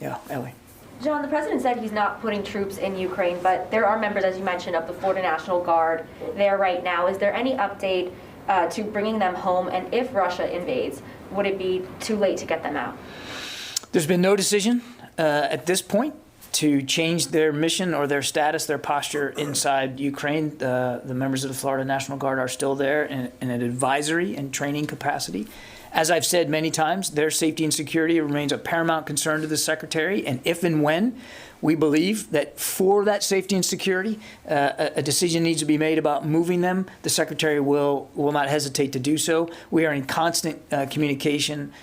Yeah, Ellie. John, the president said he's not putting troops in Ukraine, but there are members, as you mentioned, of the Florida National Guard there right now. Is there any update to bringing them home? And if Russia invades, would it be too late to get them out? There's been no decision at this point to change their mission or their status, their posture inside Ukraine. The members of the Florida National Guard are still there in an advisory and training capacity. As I've said many times, their safety and security remains a paramount concern to the Secretary, and if and when we believe that for that safety and security, a decision needs to be made about moving them, the Secretary will not hesitate to do so. We are in constant communication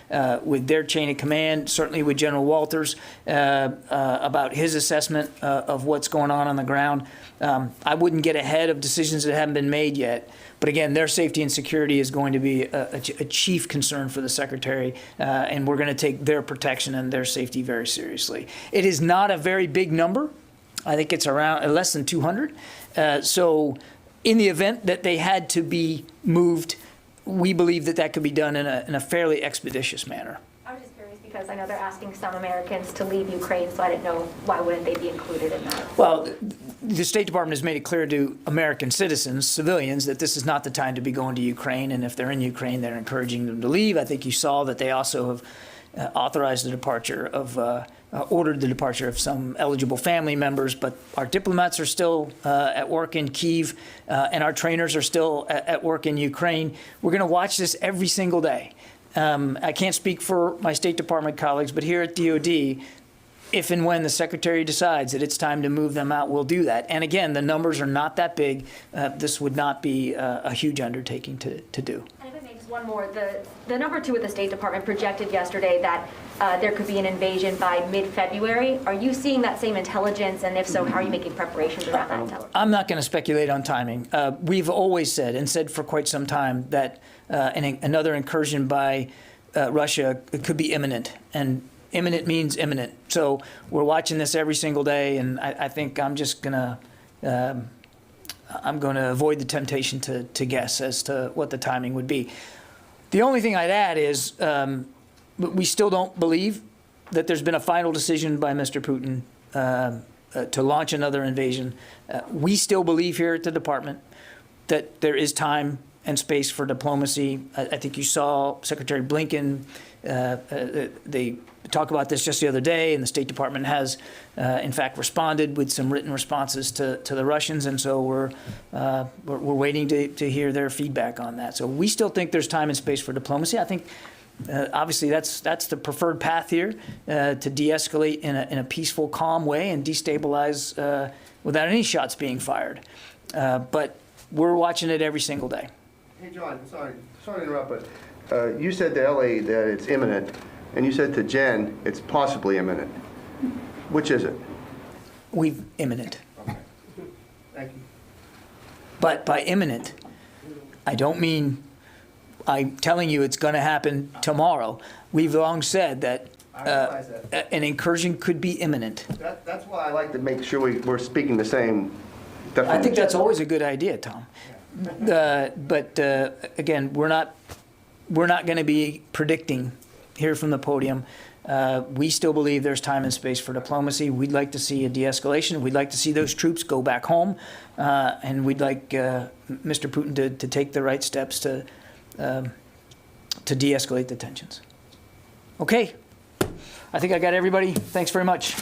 with their chain of command, certainly with General Walters, about his assessment of what's going on the ground. I wouldn't get ahead of decisions that haven't been made yet. But again, their safety and security is going to be a chief concern for the Secretary, and we're going to take their protection and their safety very seriously. It is not a very big number. I think it's around less than 200. So in the event that they had to be moved, we believe that that could be done in a fairly expeditious manner. I was just curious because I know they're asking some Americans to leave Ukraine, so I didn't know why wouldn't they be included in that. Well, the State Department has made it clear to American citizens, civilians, that this is not the time to be going to Ukraine, and if they're in Ukraine, they're encouraging them to leave. I think you saw that they also have authorized the departure of, ordered the departure of some eligible family members, but our diplomats are still at work in Kyiv, and our trainers are still at work in Ukraine. We're going to watch this every single day. I can't speak for my State Department colleagues, but here at DOD, if and when the Secretary decides that it's time to move them out, we'll do that. And again, the numbers are not that big. This would not be a huge undertaking to do. And if I may, just one more. The number two at the State Department projected yesterday that there could be an invasion by mid-February. Are you seeing that same intelligence? And if so, how are you making preparations around that intelligence? I'm not going to speculate on timing. We've always said, and said for quite some time, that another incursion by Russia could be imminent. And imminent means imminent. So we're watching this every single day, and I think I'm just gonna avoid the temptation to guess as to what the timing would be. The only thing I'd add is we still don't believe that there's been a final decision by Mr. Putin to launch another invasion. We still believe here at the department that there is time and space for diplomacy. I think you saw Secretary Blinken, they talked about this just the other day, and the State Department has, in fact, responded with some written responses to the Russians, and so we're waiting to hear their feedback on that. So we still think there's time and space for diplomacy. I think, obviously, that's the preferred path here, to de-escalate in a peaceful, calm way and destabilize without any shots being fired. But we're watching it every single day. Hey, John, sorry to interrupt, but you said to Ellie that it's imminent, and you said to Jen it's possibly imminent. Which is it? Imminent. Okay. Thank you. But by imminent, I don't mean I'm telling you it's going to happen tomorrow. We've long said that, I realize that. An incursion could be imminent. That's why I like to make sure we're speaking the same definition. I think that's always a good idea, Tom. But again, we're not going to be predicting here from the podium. We still believe there's time and space for diplomacy. We'd like to see a de-escalation. We'd like to see those troops go back home, and we'd like Mr. Putin to take the right steps to de-escalate the tensions. Okay, I think I got everybody. Thanks very much.